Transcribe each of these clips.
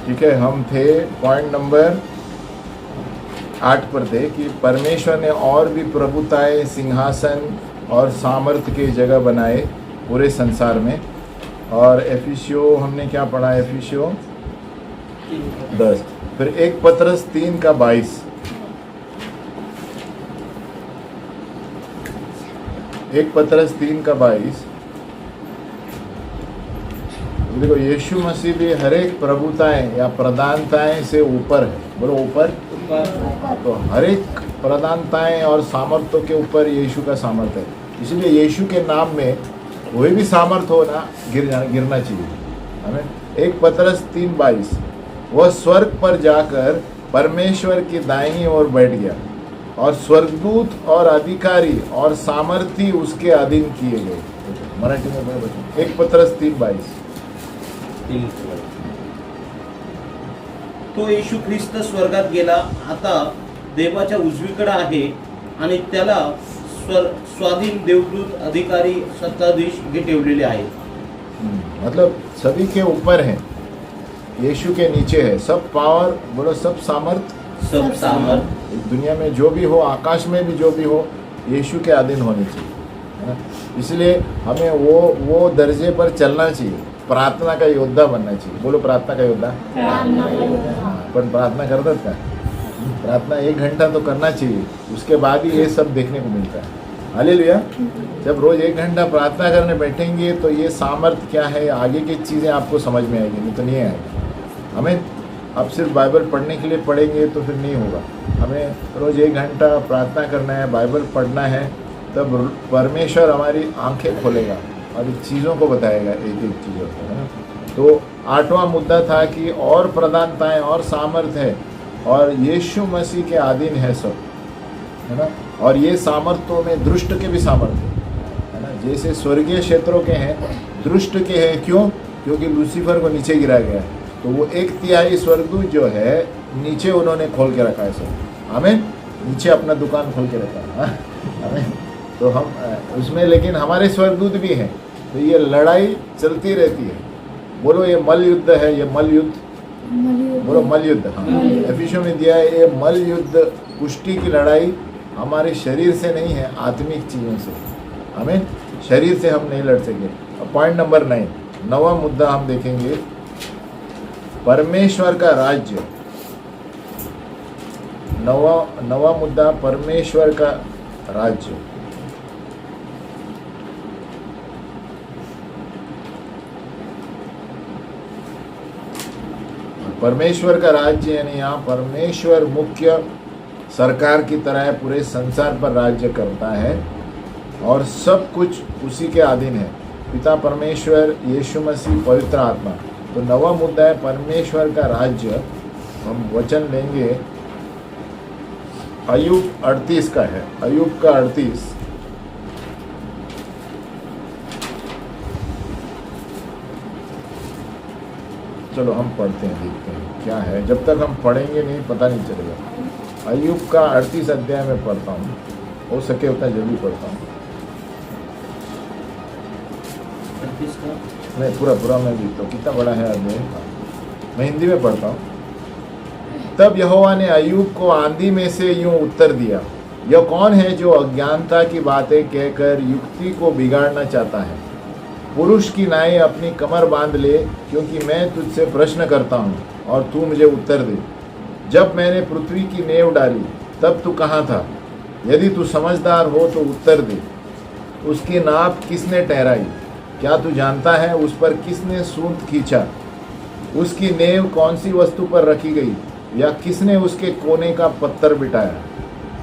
ठीक है, हम थे पॉइंट नंबर 8 पर थे कि परमेश्वर ने और भी प्रभुताएं, सिंहासन और सामर्थ्य के जगह बनाए पूरे संसार में। और एफिसियो हमने क्या पढ़ा? एफिसियो 10, फिर 1 पतरस 3 का 22, 1 पतरस 3 का 22। देखो, यीशु मसीह भी हर एक प्रभुताएं या प्रधानताएं से ऊपर है। बोलो ऊपर। तो हर एक प्रधानताएं और सामर्थ्यों के ऊपर यीशु का सामर्थ्य है। इसलिए यीशु के नाम में कोई भी सामर्थ्य हो ना, गिरना चाहिए हमें। 1 पतरस 3:22, वह स्वर्ग पर जाकर परमेश्वर की दाहिनी ओर बैठ गया और स्वर्गदूत और अधिकारी और सामर्थी उसके अधीन किए गए। मराठी में बोलो। 1 पतरस 3:22। तो येशू ख्रिस्त स्वर्गात गेला, आता देवाच्या उजवीकडे आहे आणि त्याला स्वाधीन देवदूत, अधिकारी, सत्ताधीश हे ठेवलेले आहेत। मतलब सभी के ऊपर है, यीशु के नीचे है सब पावर। बोलो सब सामर्थ। सब सामर्थ दुनिया में जो भी हो, आकाश में भी जो भी हो, यीशु के अधीन होनी चाहिए, है ना। इसलिए हमें वो दर्जे पर चलना चाहिए। प्रार्थना का योद्धा बनना चाहिए। बोलो प्रार्थना का योद्धा। पर प्रार्थना करतात का? प्रार्थना 1 घंटा तो करना चाहिए, उसके बाद ही ये सब देखने को मिलता है। हालेलुया। जब रोज 1 घंटा प्रार्थना करने बैठेंगे तो ये सामर्थ्य क्या है, आगे की चीज़ें आपको समझ में आएगी, नहीं तो नहीं आएगी। हमें अब सिर्फ बाइबल पढ़ने के लिए पढ़ेंगे तो फिर नहीं होगा। हमें रोज 1 घंटा प्रार्थना करना है, बाइबल पढ़ना है, तब परमेश्वर हमारी आंखें खोलेगा और चीज़ों को बताएगा, एक एक चीज़ों को, है ना। तो 8वां मुद्दा था कि और प्रधानताएं और सामर्थ्य है और यीशु मसीह के अधीन है सब, है ना। और ये सामर्थ्यों में दुष्ट के भी सामर्थ्य है ना। जैसे स्वर्गीय क्षेत्रों के हैं, दुष्ट के हैं। क्यों? क्योंकि लूसीफर को नीचे गिरा गया है, तो वो 1/3 स्वर्गदूत जो है नीचे उन्होंने खोल के रखा है सब। हमें नीचे अपना दुकान खोल के रखा है, हमें तो हम उसमें, लेकिन हमारे स्वर्गदूत भी हैं। तो ये लड़ाई चलती रहती है। बोलो ये मल युद्ध है, ये मल युद्ध। बोलो मल युद्ध। हाँ, एफिसियों में दिया है ये मल युद्ध, कुश्ती की लड़ाई हमारे शरीर से नहीं है, आत्मिक चीज़ों से। हमें शरीर से हम नहीं लड़ सके। पॉइंट नंबर 9, 9वां मुद्दा हम देखेंगे, परमेश्वर का राज्य। 9वां मुद्दा, परमेश्वर का राज्य। परमेश्वर का राज्य यानी यहाँ परमेश्वर मुख्य सरकार की तरह पूरे संसार पर राज्य करता है और सब कुछ उसी के अधीन है। पिता परमेश्वर, यीशु मसीह, पवित्र आत्मा। तो 9वां मुद्दा है परमेश्वर का राज्य। हम वचन लेंगे अय्यूब 38 का है, अय्यूब का 38। चलो हम पढ़ते हैं, देखते हैं क्या है। जब तक हम पढ़ेंगे नहीं पता नहीं चलेगा। अय्यूब का 38 अध्याय में पढ़ता हूँ, हो सके उतना जल्दी पढ़ता हूँ। नहीं, पूरा मैं भी, तो कितना बड़ा है अध्याय, मैं हिंदी में पढ़ता हूँ। तब यहोवा ने अय्यूब को आंधी में से यूं उत्तर दिया, यह कौन है जो अज्ञानता की बातें कहकर युक्ति को बिगाड़ना चाहता है? पुरुष की नाई अपनी कमर बांध ले, क्योंकि मैं तुझसे प्रश्न करता हूँ और तू मुझे उत्तर दे। जब मैंने पृथ्वी की नेव डाली तब तू कहाँ था? यदि तू समझदार हो तो उत्तर दे। उसकी नाप किसने ठहराई? क्या तू जानता है उस पर किसने सूत खींचा? उसकी नेव कौन सी वस्तु पर रखी गई, या किसने उसके कोने का पत्थर बिठाया?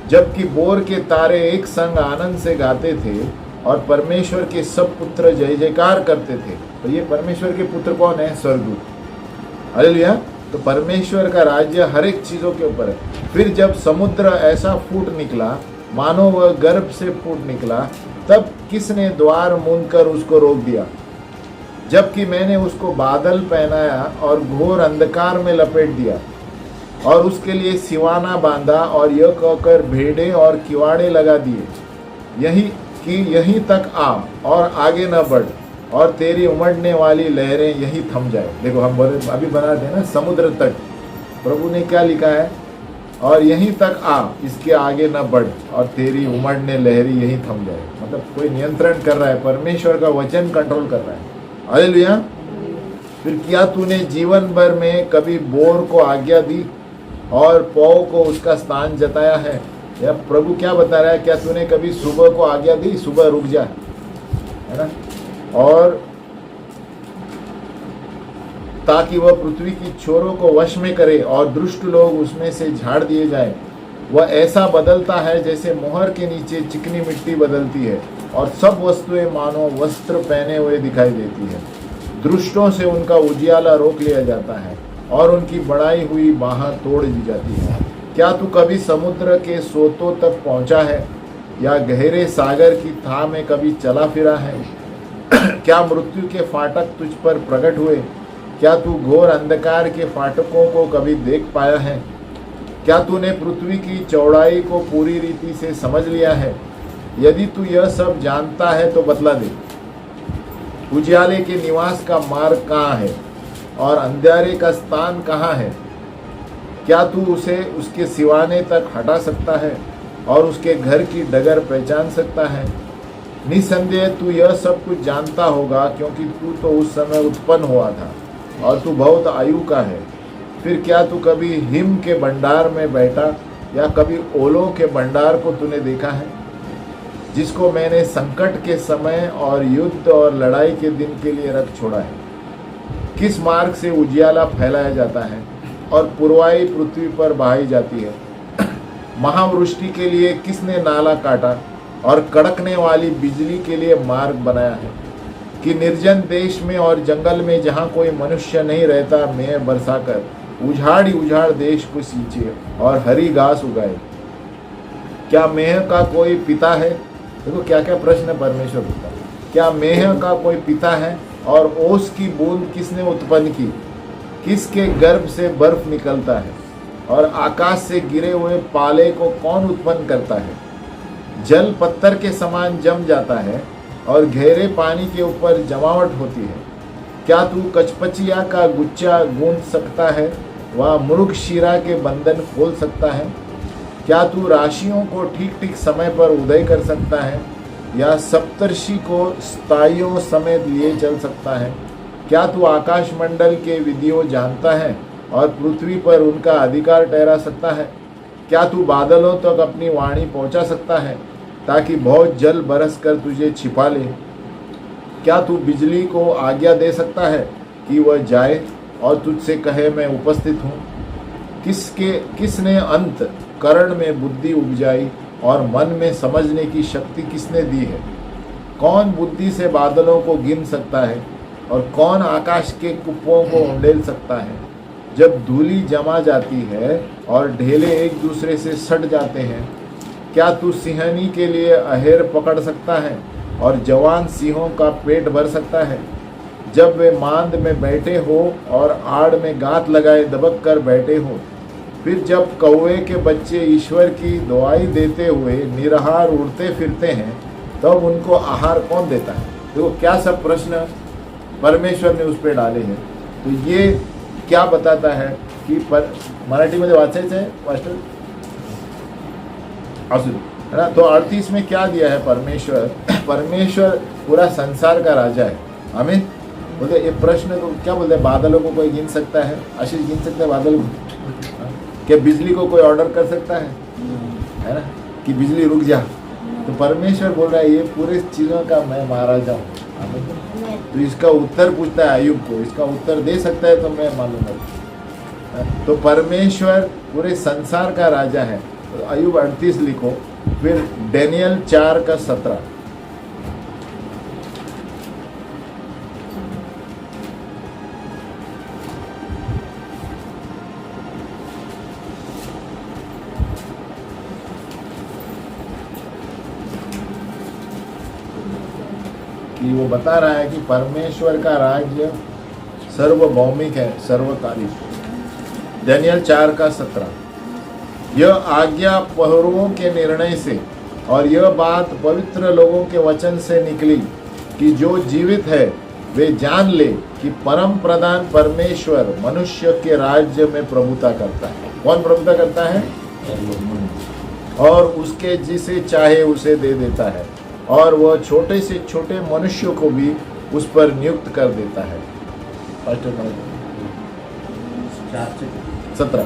जबकि बोर के तारे एक संग आनंद से गाते थे और परमेश्वर के सब पुत्र जय जयकार करते थे। तो ये परमेश्वर के पुत्र कौन है? स्वर्गदूत। हालेलुया। तो परमेश्वर का राज्य हर एक चीज़ों के ऊपर है। फिर जब समुद्र ऐसा फूट निकला मानो वह गर्भ से फूट निकला, तब किसने द्वार मूंद कर उसको रोक दिया? जबकि मैंने उसको बादल पहनाया और घोर अंधकार में लपेट दिया और उसके लिए सिवाना बांधा और यह कहकर भेड़े और किवाड़े लगा दिए, यही तक आ और आगे न बढ़, और तेरी उमड़ने वाली लहरें यही थम जाए। देखो हम बोले अभी बना थे ना समुद्र तट, प्रभु ने क्या लिखा है, और यहीं तक आ, इसके आगे न बढ़, और तेरी उमड़ने लहरी यही थम जाए। मतलब कोई नियंत्रण कर रहा है, परमेश्वर का वचन कंट्रोल कर रहा है। हालेलुया। फिर क्या तूने जीवन भर में कभी बोर को आज्ञा दी और पौ को उसका स्थान जताया है? या प्रभु क्या बता रहा है, क्या तूने कभी सुबह को आज्ञा दी, सुबह रुक जा, है ना, और ताकि वह पृथ्वी की छोरों को वश में करे और दुष्ट लोग उसमें से झाड़ दिए जाए। वह ऐसा बदलता है जैसे मोहर के नीचे चिकनी मिट्टी बदलती है, और सब वस्तुएं मानो वस्त्र पहने हुए दिखाई देती है। दुष्टों से उनका उजियाला रोक लिया जाता है और उनकी बढ़ाई हुई बाह तोड़ दी जाती है। क्या तू कभी समुद्र के सोतों तक पहुंचा है, या गहरे सागर की थाह में कभी चला फिरा है? क्या मृत्यु के फाटक तुझ पर प्रकट हुए? क्या तू घोर अंधकार के फाटकों को कभी देख पाया है? क्या तूने पृथ्वी की चौड़ाई को पूरी रीति से समझ लिया है? यदि तू यह सब जानता है तो बतला दे। उजियाले के निवास का मार्ग कहाँ है और अंधेरे का स्थान कहाँ है? क्या तू उसे उसके सिवाने तक हटा सकता है और उसके घर की डगर पहचान सकता है? निसंदेह तू यह सब कुछ जानता होगा, क्योंकि तू तो उस समय उत्पन्न हुआ था और तू बहुत आयु का है। फिर क्या तू कभी हिम के भंडार में बैठा, या कभी ओलों के भंडार को तूने देखा है, जिसको मैंने संकट के समय और युद्ध और लड़ाई के दिन के लिए रख छोड़ा है? किस मार्ग से उजियाला फैलाया जाता है और पुरवाई पृथ्वी पर बहाई जाती है? महावृष्टि के लिए किसने नाला काटा और कड़कने वाली बिजली के लिए मार्ग बनाया है, कि निर्जन देश में और जंगल में जहाँ कोई मनुष्य नहीं रहता मेह बरसाकर उजाड़ ही उजाड़ देश को सींचे और हरी घास उगाए? क्या मेह का कोई पिता है? देखो क्या क्या प्रश्न परमेश्वर पूछता है। क्या मेह का कोई पिता है, और ओस की बूंद किसने उत्पन्न की? किसके गर्भ से बर्फ निकलता है, और आकाश से गिरे हुए पाले को कौन उत्पन्न करता है? जल पत्थर के समान जम जाता है और गहरे पानी के ऊपर जमावट होती है। क्या तू कचपचिया का गुच्छा गूंथ सकता है, वह मृगशिरा के बंधन खोल सकता है? क्या तू राशियों को ठीक ठीक समय पर उदय कर सकता है, या सप्तर्षि को स्थाइयों समेत लिए चल सकता है? क्या तू आकाश मंडल के विधियों जानता है और पृथ्वी पर उनका अधिकार ठहरा सकता है? क्या तू बादलों तक अपनी वाणी पहुंचा सकता है, ताकि बहुत जल बरस कर तुझे छिपा ले? क्या तू बिजली को आज्ञा दे सकता है कि वह जाए और तुझसे कहे मैं उपस्थित हूँ? किसने अंत कर्ण में बुद्धि उपजाई और मन में समझने की शक्ति किसने दी है? कौन बुद्धि से बादलों को गिन सकता है, और कौन आकाश के कुप्पों को उंडेल सकता है? जब धूली जमा जाती है और ढेले एक दूसरे से सट जाते हैं, क्या तू सिंहनी के लिए अहेर पकड़ सकता है और जवान सिंहों का पेट भर सकता है? जब वे मांद में बैठे हो और आड़ में गांठ लगाए दबक कर बैठे हो, फिर जब कौवे के बच्चे ईश्वर की दुआई देते हुए निराहार उड़ते फिरते हैं, तब उनको आहार कौन देता है? देखो क्या सब प्रश्न परमेश्वर ने उस पर डाले हैं। तो ये क्या बताता है कि मराठीमध्ये वाचायचं आहे मास्टर असू है ना। तो 38 में क्या दिया है परमेश्वर पूरा संसार का राजा है। हमें बोलते ये प्रश्न तो क्या बोलते हैं, बादलों को कोई गिन सकता है? आशीष गिन सकता है बादल को? क्या बिजली को कोई ऑर्डर कर सकता है ना, कि बिजली रुक जा? तो परमेश्वर बोल रहा है ये पूरे चीज़ों का मैं महाराजा हूँ। तो इसका उत्तर पूछता है अय्यूब को, इसका उत्तर दे सकता है तो मैं मानूंगा। तो परमेश्वर पूरे संसार का राजा है। तो अय्यूब 38 लिखो, फिर डैनियल 4 का 17। कि वो बता रहा है कि परमेश्वर का राज्य सर्वभौमिक है, सर्वकारी। दानियल 4 का 17। यह आज्ञा पहरुओं के निर्णय से और यह बात पवित्र लोगों के वचन से निकली कि जो जीवित है वे जान ले कि परम प्रधान परमेश्वर मनुष्य के राज्य में प्रभुता करता है। कौन प्रभुता करता है? और उसके जिसे चाहे उसे दे देता है, और वह छोटे से छोटे मनुष्य को भी उस पर नियुक्त कर देता है। 17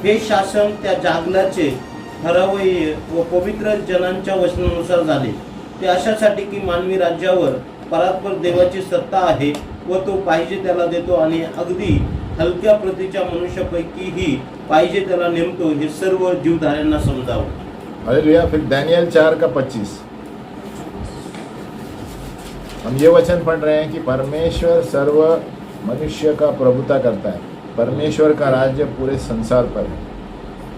हे शासन त्या जागलाचे ठरावय व पवित्र जनांच्या वचनानुसार झाले, ते अशासाठी की मानवी राज्यावर परात्पर देवाची सत्ता आहे व तो पाहिजे त्याला देतो आणि अगदी हलक्या प्रतीच्या मनुष्यापैकीही पाहिजे त्याला नेमतो, हे सर्व जीवधाऱ्यांना समजावं। हालेलुया। फिर दानियल 4:25 हम ये वचन पढ़ रहे हैं कि परमेश्वर सर्व मनुष्य का प्रभुता करता है, परमेश्वर का राज्य पूरे संसार पर है।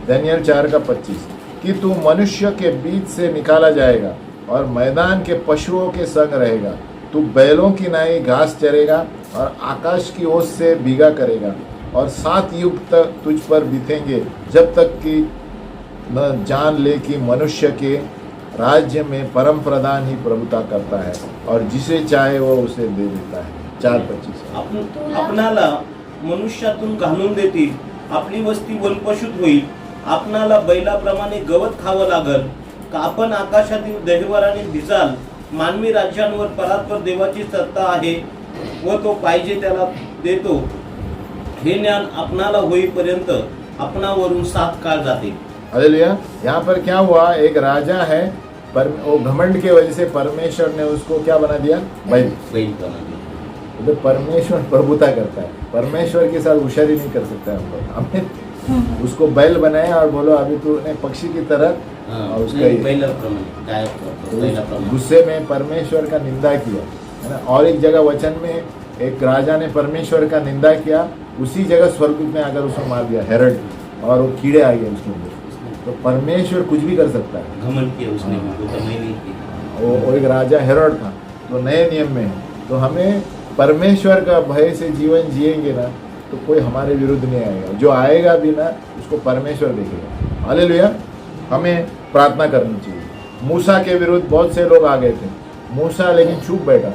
दानियल 4:25 कि तू मनुष्य के बीच से निकाला जाएगा और मैदान के पशुओं के संग रहेगा, तू बैलों की नाई घास चरेगा और आकाश की ओस से भीगा करेगा, और 7 युग तक तुझ पर बीतेंगे, जब तक कि न जान ले कि मनुष्य के राज्य में परम प्रधान ही प्रभुता करता है और जिसे चाहे वो उसे दे देता है। 4:25 आपणाला मनुष्यातून घालून देतील, आपली वस्ती वनपशुत होईल, आपणाला बैलाप्रमाणे गवत खावं लागल, का आपण आकाशातील दहिवराने भिजाल, मानवी राज्यांवर परात्पर देवाची सत्ता आहे व तो पाहिजे त्याला देतो, हे ज्ञान आपणाला होईपर्यंत आपणावरून 7 काळ जातील। हालेलुया। यहाँ पर क्या हुआ? एक राजा है, पर वो घमंड के वजह से परमेश्वर ने उसको क्या बना दिया? बैल बना दिया। तो परमेश्वर प्रभुता करता है, परमेश्वर के साथ होशियारी नहीं कर सकता हम लोग। हमने उसको बैल बनाया और बोलो अभी तूने पक्षी की तरह, और उसका गुस्से में परमेश्वर का निंदा किया, है ना। और एक जगह वचन में एक राजा ने परमेश्वर का निंदा किया, उसी जगह स्वर्गदूत ने आकर उसको मार दिया, हेरोड, और वो कीड़े आ गए उसके अंदर। तो परमेश्वर कुछ भी कर सकता है। घमंड किया उसने, वो तो नहीं किया। वो एक राजा हेरोड था, तो नए नियम में है, तो हमें परमेश्वर का भय से जीवन जिएंगे ना, तो कोई हमारे विरुद्ध नहीं आएगा, जो आएगा भी ना उसको परमेश्वर देखेगा। हालेलुया। हमें प्रार्थना करनी चाहिए। मूसा के विरुद्ध बहुत से लोग आ गए थे, मूसा लेकिन चुप बैठा,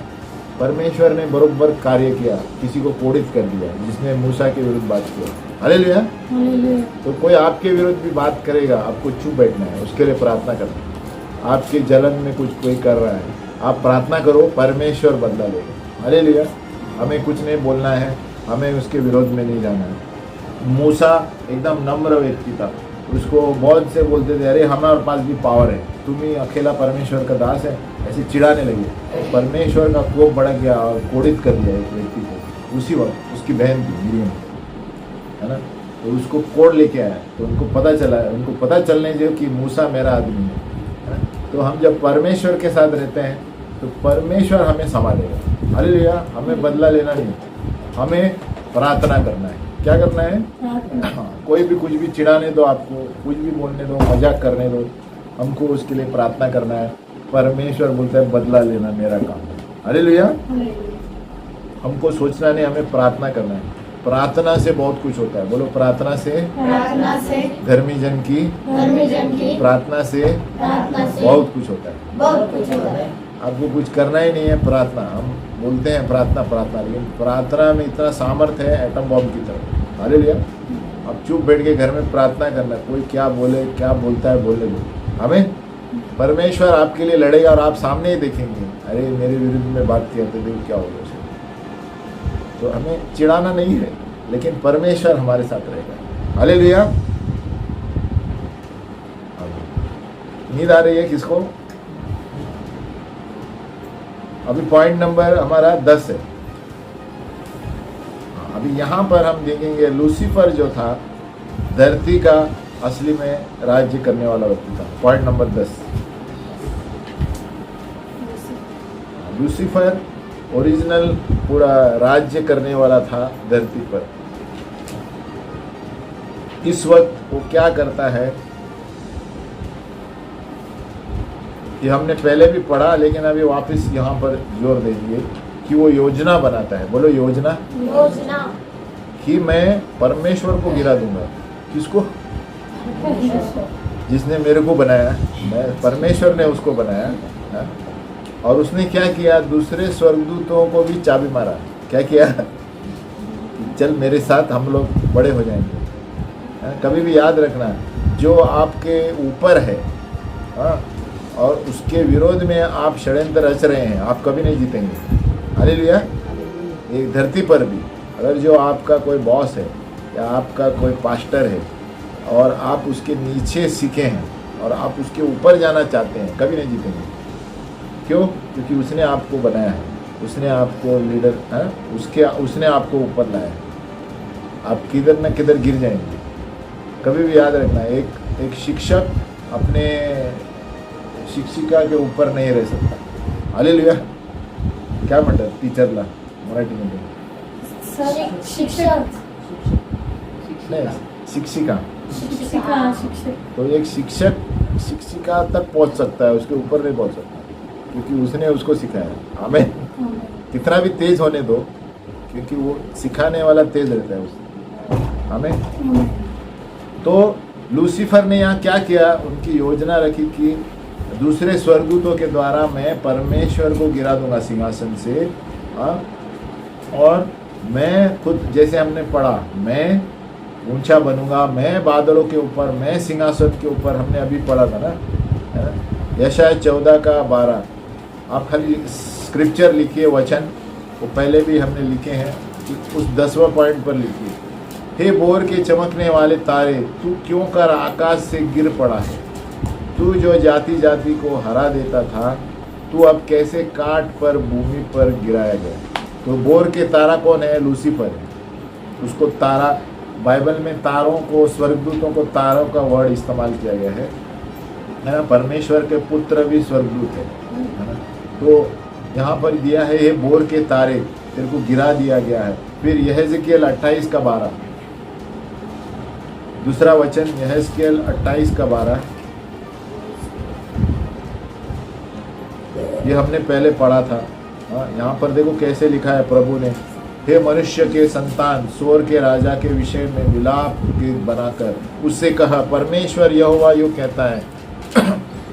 परमेश्वर ने बरोबर कार्य किया, किसी को कोड़ित कर दिया जिसने मूसा के विरुद्ध बात किया। हालेलुया। तो कोई आपके विरुद्ध भी बात करेगा, आपको चुप बैठना है, उसके लिए प्रार्थना करना। आपके जलन में कुछ कोई कर रहा है, आप प्रार्थना करो, परमेश्वर बदला लेगा। हालेलुया। हमें कुछ नहीं बोलना है, हमें उसके विरोध में नहीं जाना है। मूसा एकदम नम्र व्यक्ति था, उसको बहुत से बोलते थे अरे हमारे पास भी पावर है, तुम ही अकेला परमेश्वर का दास है, ऐसे चिढ़ाने लगे। परमेश्वर का कोप भड़क गया और कोड़ित कर दिया एक व्यक्ति को। उसी वक्त उसकी बहन थी मिरियम, है ना, तो उसको कोड़ लेके आया, तो उनको पता चलने जो कि मूसा मेरा आदमी है। तो हम जब परमेश्वर के साथ रहते हैं तो परमेश्वर हमें संभालेगा। हालेलुया। हमें बदला लेना नहीं, हमें प्रार्थना करना है। क्या करना है? कोई भी कुछ भी चिढ़ाने दो, आपको कुछ भी बोलने दो, मजाक करने दो, हमको उसके लिए प्रार्थना करना है। परमेश्वर बोलता है बदला लेना मेरा काम है। हालेलुया। हमको सोचना नहीं, हमें प्रार्थना करना है। प्रार्थना से बहुत कुछ होता है। बोलो प्रार्थना से धर्मी जन की प्रार्थना से बहुत कुछ होता है। आपको कुछ करना ही नहीं है, प्रार्थना। हम बोलते हैं प्रार्थना, लेकिन प्रार्थना में इतना सामर्थ्य है एटम बॉम्ब की तरह। हालेलुया। अब चुप बैठ के घर में प्रार्थना करना, कोई क्या बोले, क्या बोलता है बोलने दो। हमें परमेश्वर आपके लिए लड़ेगा और आप सामने ही देखेंगे, अरे मेरे विरुद्ध में बात किया तो देखो क्या होगा। तो हमें चिढ़ाना नहीं है, लेकिन परमेश्वर हमारे साथ रहेगा। हालेलुया। नींद आ रही है किसको? अभी पॉइंट नंबर हमारा 10 है। अभी यहाँ पर हम देखेंगे लूसीफर जो था धरती का असली में राज्य करने वाला व्यक्ति था। Point number 10। लूसीफर ओरिजिनल पूरा राज्य करने वाला था धरती पर। इस वक्त वो क्या करता है कि हमने पहले भी पढ़ा, लेकिन अभी वापस यहाँ पर जोर देंगे कि वो योजना बनाता है। बोलो योजना कि मैं परमेश्वर को गिरा दूंगा। किसको? जिसने मेरे को बनाया, मैं परमेश्वर ने उसको बनाया है। और उसने क्या किया, दूसरे स्वर्गदूतों को भी चाबी मारा। क्या किया, चल मेरे साथ हम लोग बड़े हो जाएंगे। कभी भी याद रखना, जो आपके ऊपर है हाँ, और उसके विरोध में आप षड्यंत्र रच रहे हैं, आप कभी नहीं जीतेंगे। हालेलुया। एक धरती पर भी अगर जो आपका कोई बॉस है या आपका कोई पास्टर है और आप उसके नीचे सीखे हैं और आप उसके ऊपर जाना चाहते हैं, कभी नहीं जीतेंगे। क्यों? क्योंकि उसने आपको बनाया है, उसने आपको लीडर है, उसने आपको ऊपर लाया है। आप किधर न किधर गिर जाएंगे। कभी भी याद रखना, एक शिक्षक अपने शिक्षिका के ऊपर नहीं रह सकता। हालेलुया। क्या म्हणतात टीचरला मराठीमध्ये? शिक्षक नहीं, शिक्षिका। शिक्षक तो एक शिक्षक शिक्षिका तक पहुंच सकता है, उसके ऊपर नहीं पहुंच सकता, क्योंकि उसने उसको सिखाया। हमें कितना भी तेज होने दो, क्योंकि वो सिखाने वाला तेज रहता है उससे। हमें तो लूसीफर ने यहाँ क्या किया, उनकी योजना रखी कि दूसरे स्वर्गदूतों के द्वारा मैं परमेश्वर को गिरा दूंगा सिंहासन से। और मैं खुद, जैसे हमने पढ़ा, मैं ऊंचा बनूंगा, मैं बादलों के ऊपर, मैं सिंहासन के ऊपर, हमने अभी पढ़ा था ना, यशाया 14:12। आप खाली स्क्रिप्चर लिखिए, वचन वो पहले भी हमने लिखे हैं, कि उस 10वां पॉइंट पर लिखिए, हे भोर के चमकने वाले तारे, तू क्यों कर आकाश से गिर पड़ा है? तू जो जाति जाति को हरा देता था, तू अब कैसे काट पर भूमि पर गिराया गया। तो भोर के तारा कौन है? लूसीफर है। उसको तारा, बाइबल में तारों को, स्वर्गदूतों को तारों का वर्ड इस्तेमाल किया गया है ना। परमेश्वर के पुत्र भी स्वर्गदूत है ना। तो यहाँ पर दिया है, ये भोर के तारे तेरे को गिरा दिया गया है। फिर यहेजकेल 28:12, दूसरा वचन, यहेजकेल 28:12। ये हमने पहले पढ़ा था। यहाँ पर देखो कैसे लिखा है प्रभु ने, हे मनुष्य के संतान, सोर के राजा के विषय में विलाप गीत बनाकर उससे कहा, परमेश्वर यहोवा यूँ कहता है,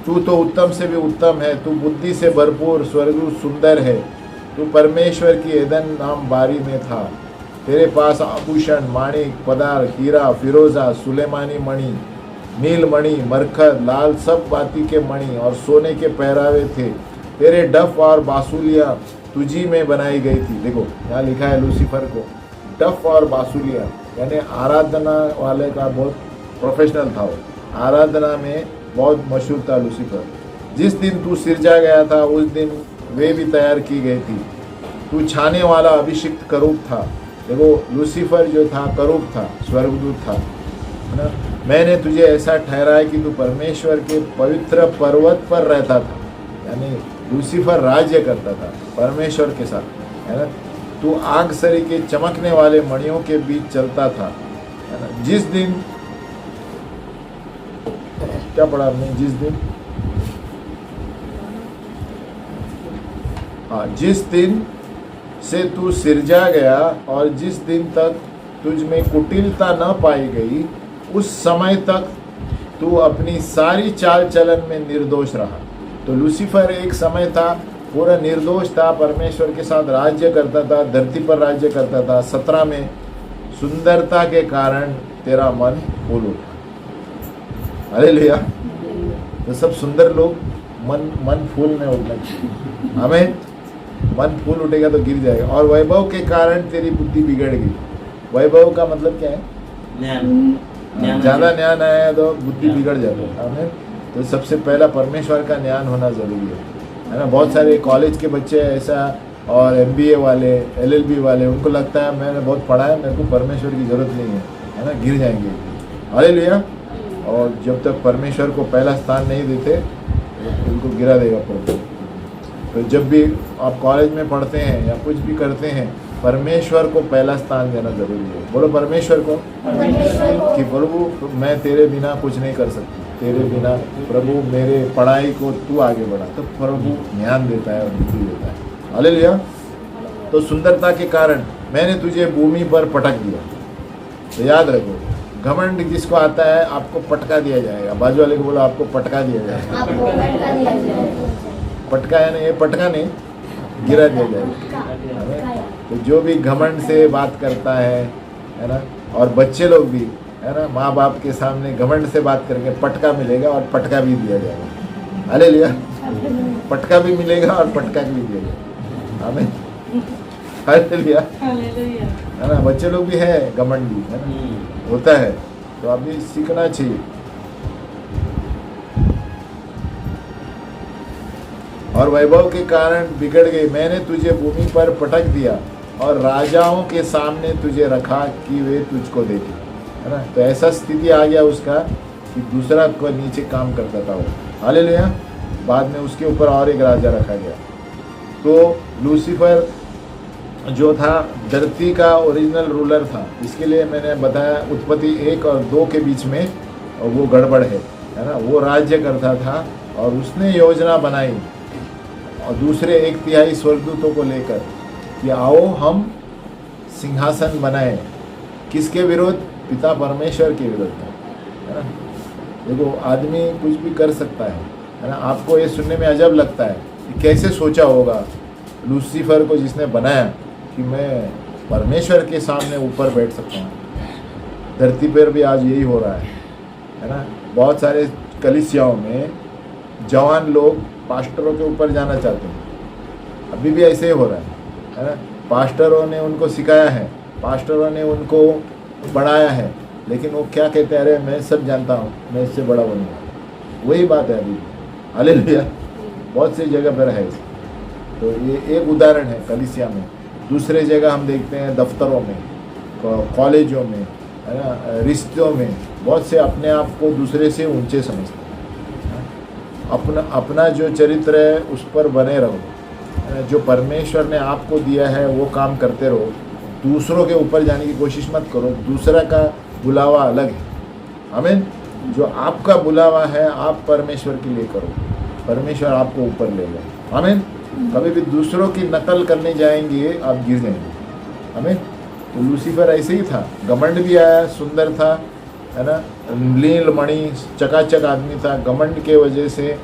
तू तो उत्तम से भी उत्तम है, तू बुद्धि से भरपूर, स्वर्गदूत सुंदर है, तू परमेश्वर की एदन नाम बारी में था। तेरे पास आभूषण, माणिक, पदार्थ, हीरा, फिरोजा, सुलेमानी मणि, नील मणि, मरकत, लाल सब बाती के मणि और सोने के पहरावे थे। तेरे डफ और बांसुलियाँ तुझी में बनाई गई थी। देखो यहाँ लिखा है लूसीफर को डफ और बांसुलियाँ, यानी आराधना वाले का बहुत प्रोफेशनल था वो, आराधना में बहुत मशहूर था लूसीफर। जिस दिन तू सिरजा गया था उस दिन वे भी तैयार की गई थी। तू छाने वाला अभिषिक्त करूब था। देखो लूसीफर जो था करूब था, स्वर्गदूत था, है ना। मैंने तुझे ऐसा ठहराया कि तू परमेश्वर के पवित्र पर्वत पर रहता था, यानी लूसीफर राज्य करता था परमेश्वर के साथ, है ना। तू आग सरी के चमकने वाले मणियों के बीच चलता था, है ना। जिस दिन, क्या पढ़ा हमने, जिस दिन, हाँ, जिस दिन से तू सिरजा गया और जिस दिन तक तुझ में कुटिलता न पाई गई, उस समय तक तू अपनी सारी चाल चलन में निर्दोष रहा। तो लूसीफर एक समय था पूरा निर्दोष था, परमेश्वर के साथ राज्य करता था, धरती पर राज्य करता था। 17 में सुंदरता के कारण तेरा मन फूल उठा। हालेलुया। तो सब सुंदर लोग मन फूल में उठना चाहिए। हमें मन फूल उठेगा तो गिर जाएगा। और वैभव के कारण तेरी बुद्धि बिगड़ गई। वैभव का मतलब क्या है? ज्ञान। ज़्यादा ज्ञान आया तो बुद्धि बिगड़ जाती है। हमें तो सबसे पहला परमेश्वर का ज्ञान होना ज़रूरी है ना। बहुत सारे कॉलेज के बच्चे ऐसा, और MBA वाले, LLB वाले, उनको लगता है मैंने बहुत पढ़ा है, मेरे को परमेश्वर की ज़रूरत नहीं है ना, गिर जाएंगे। हालेलुया। और जब तक परमेश्वर को पहला स्थान नहीं देते तो उनको गिरा देगा प्रभु। तो जब भी आप कॉलेज में पढ़ते हैं या कुछ भी करते हैं, परमेश्वर को पहला स्थान देना ज़रूरी है। बोलो परमेश्वर को, कि प्रभु मैं तेरे बिना कुछ नहीं कर सकती, तेरे बिना प्रभु मेरे पढ़ाई को तू आगे बढ़ा। तो प्रभु ज्ञान देता है और बुद्धि देता है। हालेलुया। तो सुंदरता के कारण मैंने तुझे भूमि पर पटक दिया। तो याद रखो, घमंड जिसको आता है आपको पटका दिया जाएगा। बाजू वाले को बोलो आपको पटका दिया जाएगा। पटका यानी ये पटका नहीं, गिरा दिया जाएगा। तो जो भी घमंड से बात करता है ना, और बच्चे लोग भी है ना, माँ बाप के सामने घमंड से बात करके पटका मिलेगा और पटका भी दिया जाएगा। हालेलुया। पटका भी मिलेगा और पटका भी दिया जाएगा। आमीन। हालेलुया। हालेलुया। है ना, बच्चे लोग भी है घमंडी, है ना, होता है, तो अभी सीखना चाहिए। और वैभव के कारण बिगड़ गई, मैंने तुझे भूमि पर पटक दिया और राजाओं के सामने तुझे रखा कि वे तुझको देखे, है ना। तो ऐसा स्थिति आ गया उसका कि दूसरा को नीचे काम करता था वो। हालेलुया। बाद में उसके ऊपर और एक राजा रखा गया। तो लूसीफर जो था धरती का ओरिजिनल रूलर था। इसके लिए मैंने बताया उत्पत्ति 1 और 2 के बीच में वो गड़बड़ है ना। वो राज्य करता था और उसने योजना बनाई और दूसरे 1/3 स्वर्गदूतों को लेकर कि आओ हम सिंहासन बनाए। किसके विरोध? पिता परमेश्वर के विरोध है ना। देखो आदमी कुछ भी कर सकता है ना। आपको ये सुनने में अजब लगता है कि कैसे सोचा होगा लूसीफर को जिसने बनाया कि मैं परमेश्वर के सामने ऊपर बैठ सकता हूँ। धरती पर भी आज यही हो रहा है ना। बहुत सारे कलीसियाओं में जवान लोग पास्टरों के ऊपर जाना चाहते हैं। अभी भी ऐसे ही हो रहा है ना। पास्टरों ने उनको सिखाया है, पास्टरों ने उनको बढ़ाया है, लेकिन वो क्या कहते हैं, अरे मैं सब जानता हूँ, मैं इससे बड़ा बनूंगा। वही बात है अभी। हालेलुया। बहुत सी जगह पर है। तो ये एक उदाहरण है कलीसिया में। दूसरे जगह हम देखते हैं दफ्तरों में, कॉलेजों में, है ना, रिश्तों में बहुत से अपने आप को दूसरे से ऊंचे समझते हैं। अपना जो चरित्र है उस पर बने रहो। जो परमेश्वर ने आपको दिया है वो काम करते रहो। दूसरों के ऊपर जाने की कोशिश मत करो। दूसरा का बुलावा अलग है। आमीन। जो आपका बुलावा है आप परमेश्वर के लिए करो, परमेश्वर आपको ऊपर लेगा। आमीन। कभी भी दूसरों की नकल करने जाएंगे आप गिर जाएंगे। आमीन। तो लूसीफर ऐसे ही था, घमंड भी आया, सुंदर था, है ना, नील मणि चकाचक आदमी था। घमंड के वजह से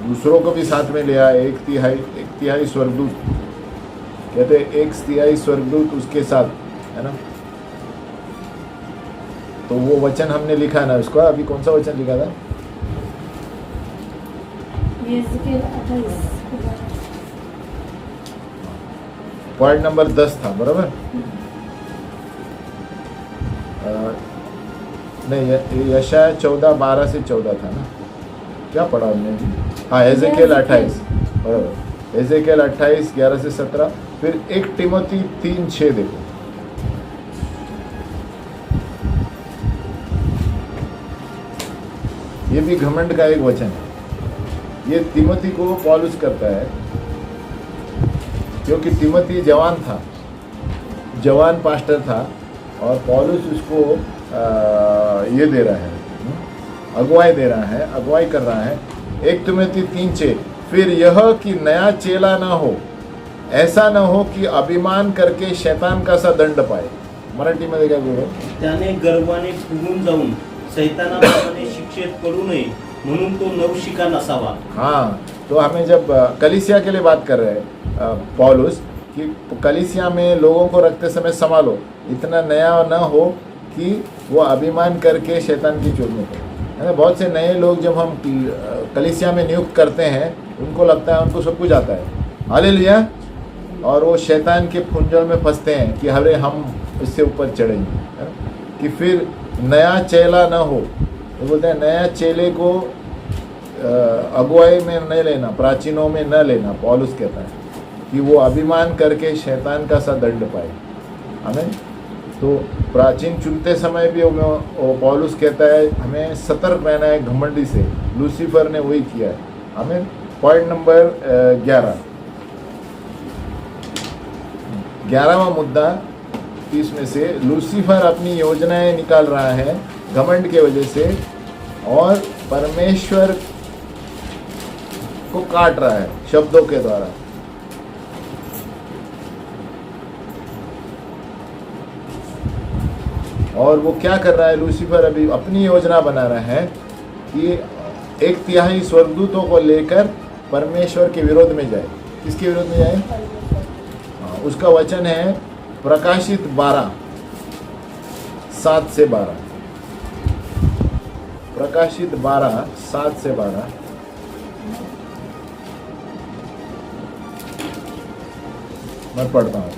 दूसरों को भी साथ में ले आया। 1/3 स्वर्गदूत, कहते 1/3 स्वर्गदूत उसके साथ, है ना। तो वो वचन हमने लिखा ना उसको। अभी कौन सा वचन लिखा था? यहेजकेल 28 पॉइंट नंबर 10 था, बराबर। नहीं, यशाया 14:12 से 14 था ना। क्या पढ़ा हमने? हाँ, यहेजकेल 28, बराबर। यहेजकेल 28:11 से 17। फिर 1 तिमोथी 3:6 देखो। ये भी घमंड का एक वचन है। ये तिमोथी को पौलुस करता है, क्योंकि तिमोथी जवान था, जवान पास्टर था, और पौलुस उसको ये दे रहा है, अगुवाई दे रहा है, अगुवाई कर रहा है। 1 तिमोथी 3:6। फिर यह कि नया चेला ना हो, ऐसा ना हो कि अभिमान करके शैतान का सा दंड पाए। मराठीमध्ये काय बोलू? त्याने गर्वाने फुगून जाऊन सैतानाप्रमाणे शिक्षेत पडू नये म्हणून तो नवशिका नसावा। हाँ, तो हमें जब कलीसिया के लिए बात कर रहे हैं पौलुस कि कलीसिया में लोगों को रखते समय संभालो, इतना नया ना हो कि वो अभिमान करके शैतान की चोट में पड़े, है ना। बहुत से नए लोग जब हम कलीसिया में नियुक्त करते हैं, उनको लगता है उनको सब कुछ आता है। हालेलुया। और वो शैतान के फुंजल में फंसते हैं कि अरे हम इससे ऊपर चढ़ेंगे, है ना? कि फिर नया चेला ना हो। तो बोलते हैं नया चेले को अगुवाई में नहीं लेना, प्राचीनों में न लेना। पौलुस कहता है कि वो अभिमान करके शैतान का सा दंड पाए। हमें तो प्राचीन चुनते समय भी वो पौलुस कहता है हमें सतर्क रहना है घमंडी से। लूसीफर ने वही किया है। हमें पॉइंट नंबर 11वां मुद्दा 30 में से, लूसीफर अपनी योजनाएं निकाल रहा है घमंड के वजह से और परमेश्वर को काट रहा है शब्दों के द्वारा। और वो क्या कर रहा है लूसीफर? अभी अपनी योजना बना रहा है कि 1/3 स्वर्गदूतों को लेकर परमेश्वर के विरोध में जाए। किसके विरोध में जाए? हाँ, उसका वचन है प्रकाशित 12:7-12। प्रकाशित 12:7-12। मैं पढ़ता हूं।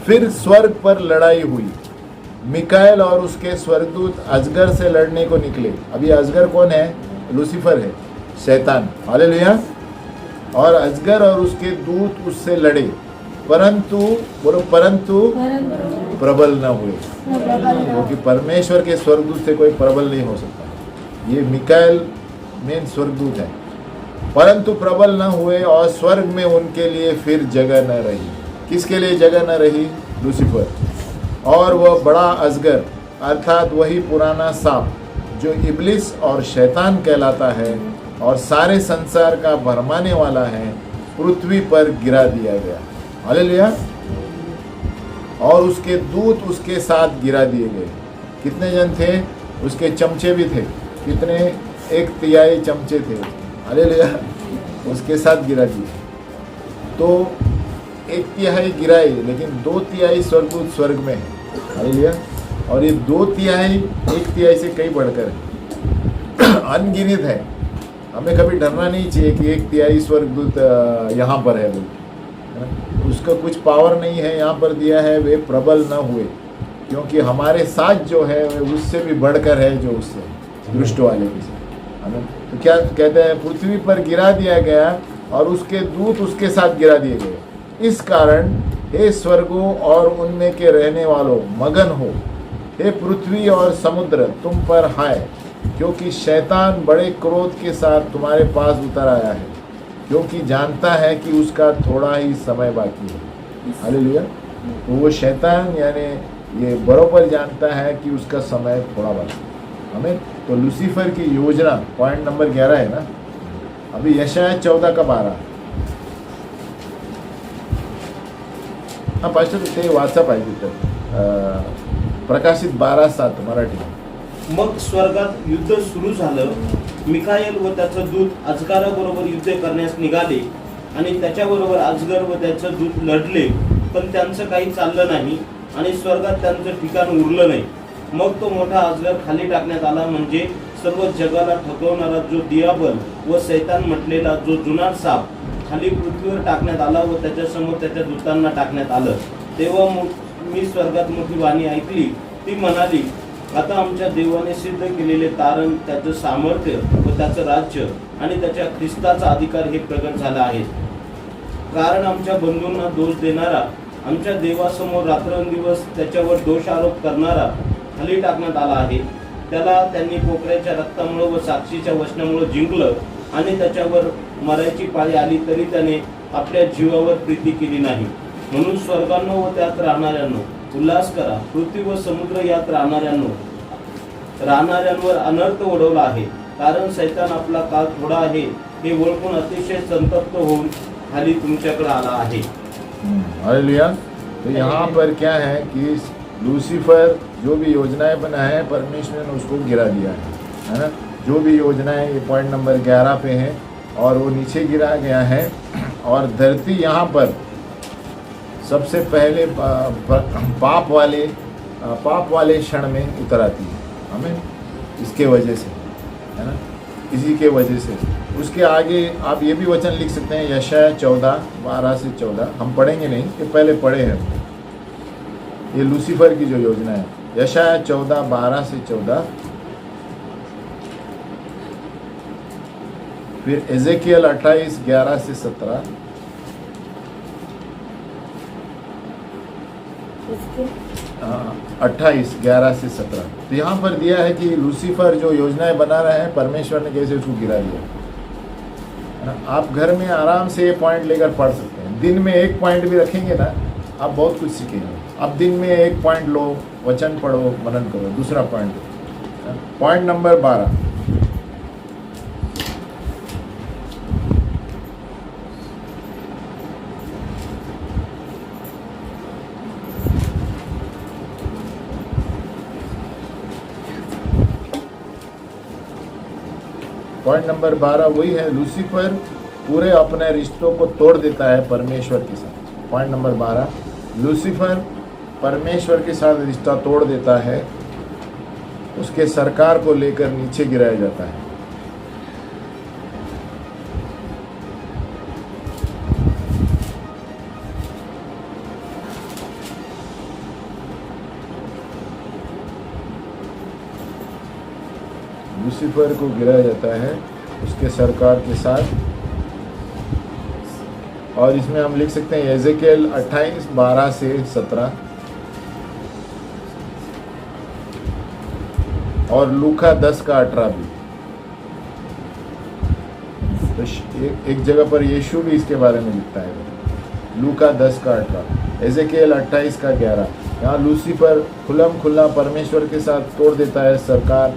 फिर स्वर्ग पर लड़ाई हुई, मिकाएल और उसके स्वर्गदूत अजगर से लड़ने को निकले। अभी अजगर कौन है? लूसीफर है, शैतान। हालेलुया। और अजगर और उसके दूत उससे लड़े, परंतु बोलो परंतु परंतु प्रबल न हुए। क्योंकि परमेश्वर के स्वर्गदूत से कोई प्रबल नहीं हो सकता। ये मिकाएल मेन स्वर्गदूत है। परंतु प्रबल न हुए और स्वर्ग में उनके लिए फिर जगह न रही। किसके लिए जगह न रही? लूसीफर। और वह बड़ा अजगर अर्थात वही पुराना सांप जो इब्लिस और शैतान कहलाता है और सारे संसार का भरमाने वाला है, पृथ्वी पर गिरा दिया गया। हालेलुया। और उसके दूत उसके साथ गिरा दिए गए। कितने जन थे? उसके चमचे भी थे। कितने? 1/3 चमचे थे। हालेलुया। उसके साथ गिरा दिए। तो 1/3 गिराए, लेकिन 2/3 स्वर्गदूत स्वर्ग में है। हालेलुया। और ये 2/3 1/3 से कई बढ़कर है, अनगिनत है। हमें कभी डरना नहीं चाहिए कि 1/3 स्वर्गदूत यहाँ पर है बोल, उसका कुछ पावर नहीं है। यहाँ पर दिया है वे प्रबल न हुए, क्योंकि हमारे साथ जो है वे उससे भी बढ़कर है, जो उससे दुष्ट वाले के साथ। तो क्या कहते हैं? पृथ्वी पर गिरा दिया गया और उसके दूत उसके साथ गिरा दिए गए। इस कारण हे स्वर्गों और उनमें के रहने वालों मगन हो, हे पृथ्वी और समुद्र तुम पर हाय, क्योंकि शैतान बड़े क्रोध के साथ तुम्हारे पास उतर आया है, क्योंकि जानता है कि उसका थोड़ा ही समय बाकी है। हालेलुया। तो वो शैतान यानी ये बरोबर जानता है कि उसका समय थोड़ा बाकी है। हमें तो लूसीफर की योजना पॉइंट नंबर 11 है ना। अभी यशाया 14:12। हा पास्टर ते वाचा पाहिजे तर प्रकाशित 12:7 मराठी. मग स्वर्गात युद्ध सुरू झालं. मिकाएल व त्याचं दूत अजगराबरोबर युद्ध करण्यास निघाले आणि त्याच्याबरोबर अजगर व त्याचं दूत लढले, पण त्यांचं काही चाललं नाही आणि स्वर्गात त्यांचं ठिकाण उरलं नाही. मग तो मोठा अजगर खाली टाकण्यात आला, म्हणजे सर्व जगाला ठकवणारा जो दियाबल व सैतान म्हटलेला जो जुनाट साप खाली पृथ्वीवर टाकण्यात आला व त्याच्यासमोर त्याच्या दूतांना टाकण्यात आलं. तेव्हा मी स्वर्गात मोठी वाणी ऐकली. ती म्हणाली, आता आमच्या देवाने सिद्ध केलेले तारण, त्याचं सामर्थ्य व त्याचं राज्य आणि त्याच्या ख्रिस्ताचा अधिकार हे प्रगट झाला आहे. कारण आमच्या बंधूंना दोष देणारा, आमच्या देवासमोर रात्रंदिवस त्याच्यावर दोष आरोप करणारा खाली टाकण्यात आला आहे. त्याला त्यांनी पोकऱ्याच्या रक्तामुळे व साक्षीच्या वचनामुळे जिंकलं आणि त्याच्यावर मरायची पाळी आली तरी त्याने आपल्या जीवावर प्रीती केली नाही. म्हणून स्वर्गांनो व त्यात राहणाऱ्यांनो उल्हास करा. पृथ्वी व समुद्र यात राहणाऱ्यांवर अनर्थ ओढवला आहे. कारण सैतान आपला काळ थोडा आहे हे ओळखून अतिशय संतप्त होऊन खाली तुमच्याकडे आला आहे. हालेलुया. तो यहाँ पर क्या है कि लूसीफर जो भी योजनाएं बना है परमेश्वर ने उसको गिरा दिया है ना. जो भी योजनाएं ये पॉइंट नंबर 11 पे है और वो नीचे गिरा गया है. और धरती यहाँ पर सबसे पहले पाप वाले क्षण में उतर आती है. हमें इसके वजह से है ना, इसी के वजह से. उसके आगे आप ये भी वचन लिख सकते हैं, यशाया 14:12-14. हम पढ़ेंगे नहीं, ये पहले पढ़े हैं. ये लूसीफर की जो योजना है, यशाया 14:12-14. फिर एजेकियल 28:11-17. इसके 28:11-17. तो यहाँ पर दिया है कि लूसीफर जो योजनाएं बना रहे हैं परमेश्वर ने कैसे उसको गिरा दिया है ना. आप घर में आराम से ये पॉइंट लेकर पढ़ सकते हैं. दिन में एक पॉइंट भी रखेंगे ना, आप बहुत कुछ सीखेंगे. आप दिन में एक पॉइंट लो, वचन पढ़ो, मनन करो. दूसरा पॉइंट नंबर 12. पॉइंट नंबर 12 वही है, लूसीफर पूरे अपने रिश्तों को तोड़ देता है परमेश्वर के साथ। पॉइंट नंबर 12, लूसीफर परमेश्वर के साथ रिश्ता तोड़ देता है, उसके सरकार को लेकर नीचे गिराया जाता है। लूसीफर को गिराया जाता है उसके सरकार के साथ। और इसमें हम लिख सकते हैं एजेकिएल 28:12 से 17 और लूका 10:18 भी। तो एक जगह पर यीशु भी इसके बारे में लिखता है, लूका 10:18, एजेकिएल 28:11। यहाँ लूसीफर खुल्लम खुल्ला परमेश्वर के साथ तोड़ देता है सरकार,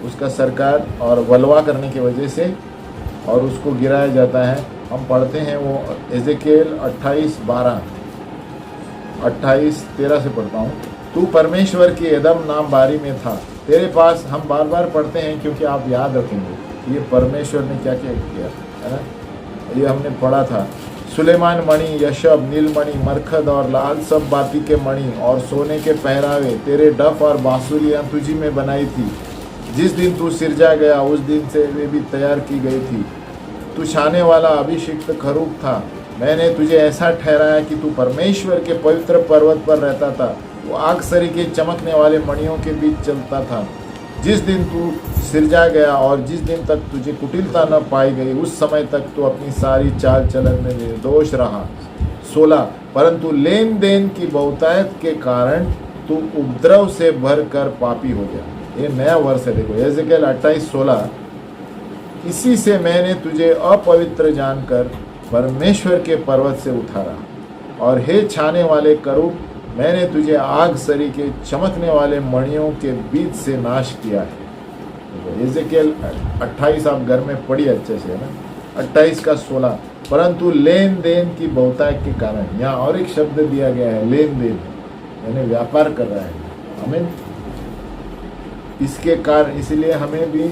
उसका सरकार, और बलवा करने की वजह से, और उसको गिराया जाता है। हम पढ़ते हैं वो एजेकिएल 28:12, 28:13 से पढ़ता हूँ। तू परमेश्वर की एदम नाम बारी में था, तेरे पास, हम बार बार पढ़ते हैं क्योंकि आप याद रखेंगे ये परमेश्वर ने क्या क्या किया है ना, ये हमने पढ़ा था। सुलेमान मणि, यशब, नीलमणि, मरखद और लाल सब बाती के मणि और सोने के पहरावे, तेरे डफ और बांसुरियाँ तुझी में बनाई थी। जिस दिन तू सिरजा गया उस दिन से वे भी तैयार की गई थी। तू छाने वाला अभिषिक्त खरूफ था, मैंने तुझे ऐसा ठहराया कि तू परमेश्वर के पवित्र पर्वत पर रहता था। वो आग सरी के चमकने वाले मणियों के बीच चलता था। जिस दिन तू सिरजा गया और जिस दिन तक तुझे कुटिलता न पाई गई, उस समय तक तू अपनी सारी चाल चलन में निर्दोष रहा। 16, परंतु लेन देन की बहुतायत के कारण तू उपद्रव से भर कर पापी हो गया। ये नया वर्ष है, देखो एजेकिएल 28:16, इसी से मैंने तुझे अपवित्र जानकर परमेश्वर के पर्वत से उतारा, और हे छाने वाले करूब, मैंने तुझे आग सरी के चमकने वाले मणियों के बीच से नाश किया है। एजेकिएल 28 आप घर में पढ़िए अच्छे से, है ना, 28:16, परंतु लेन देन की बहुतायत के कारण, यहाँ और एक शब्द दिया गया है, लेन देन, यानी व्यापार कर रहा है। हमें इसके कारण, इसलिए हमें भी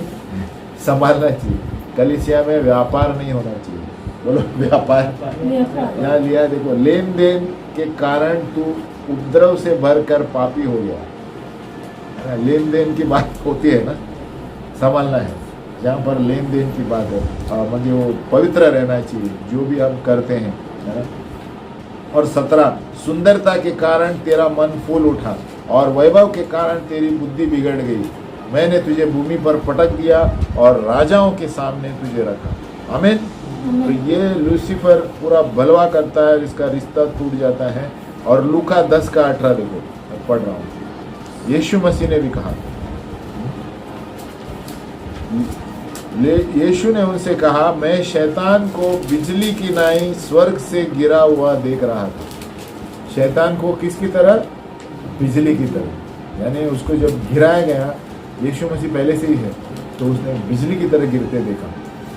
संभालना चाहिए, कलीसिया में व्यापार नहीं होना चाहिए। बोलो व्यापार। यहाँ लिया देखो, लेन देन के कारण तू उपद्रव से भर कर पापी हो गया। लेन देन की बात होती है ना, संभालना है। जहाँ पर लेन देन की बात है, मतलब वो पवित्र रहना चाहिए जो भी हम करते हैं, है ना। और 17, सुंदरता के कारण तेरा मन फूल उठा और वैभव के कारण तेरी बुद्धि बिगड़ गई। मैंने तुझे भूमि पर पटक दिया और राजाओं के सामने तुझे रखा। आमीन। तो ये लूसीफर पूरा बलवा करता है, इसका रिश्ता टूट जाता है। और लूका 10:18 देखो, मैं पढ़ रहा हूँ। यीशु मसीह ने भी कहा, यीशु ने उनसे कहा, मैं शैतान को बिजली की नाई स्वर्ग से गिरा हुआ देख रहा था। शैतान को किसकी तरह? बिजली की तरह, यानी उसको जब गिराया गया, यीशु मसीह पहले से ही है, तो उसने बिजली की तरह गिरते देखा,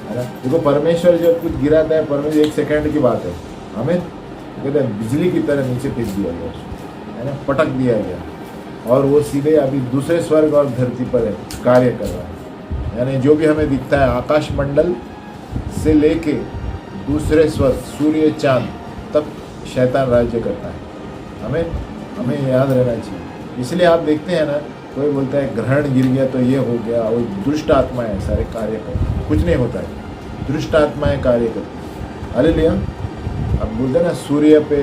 है ना। देखो परमेश्वर जब कुछ गिराता है, परमेश्वर 1 सेकंड की बात है, हमें कहते हैं बिजली की तरह नीचे फेंक दिया गया उसको, है ना, पटक दिया गया, और वो सीधे अभी दूसरे स्वर्ग और धरती पर है, कार्य कर रहा है। यानी जो भी हमें दिखता है आकाश मंडल से लेके दूसरे स्वर्ग, सूर्य, चांद तक शैतान राज्य करता है। हमें याद रहना चाहिए। इसलिए आप देखते हैं ना, कोई बोलता है ग्रहण गिर गया तो ये हो गया, वो दुष्ट आत्माएं सारे कार्य करती, कुछ नहीं होता है, दुष्ट आत्माएं कार्य करती। हालेलुया। अब बोलते हैं ना सूर्य पे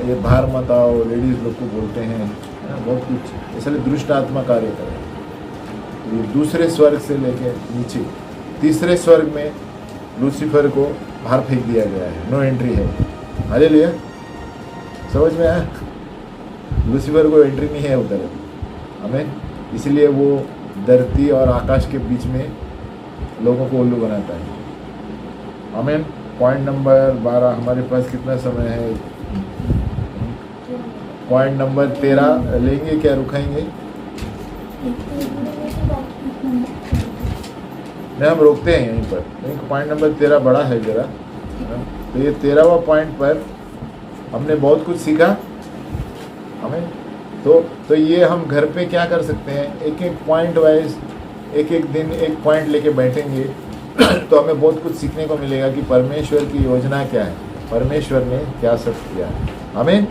ये बाहर मत आओ, लेडीज़ लोग को बोलते हैं, है ना, बहुत कुछ, इसलिए दुष्ट आत्मा कार्य कर रहा है। तो ये दूसरे स्वर्ग से लेके नीचे तीसरे स्वर्ग में लूसीफर को बाहर फेंक दिया गया है, नो एंट्री है। हालेलुया। समझ में आया? लूसीफर को एंट्री नहीं है उधर, हमें, इसलिए वो धरती और आकाश के बीच में लोगों को उल्लू बनाता है। हमें पॉइंट नंबर 12, हमारे पास कितना समय है? पॉइंट नंबर 13 लेंगे क्या, रुकाएंगे? नहीं, हम रोकते हैं यहीं पर, क्योंकि पॉइंट नंबर 13 बड़ा है ज़रा। तो ये 13वां पॉइंट पर हमने बहुत कुछ सीखा। हमें तो ये हम घर पे क्या कर सकते हैं, एक एक पॉइंट वाइज, एक एक दिन एक पॉइंट लेके बैठेंगे, तो हमें बहुत कुछ सीखने को मिलेगा कि परमेश्वर की योजना क्या है, परमेश्वर ने क्या सब किया है। हमें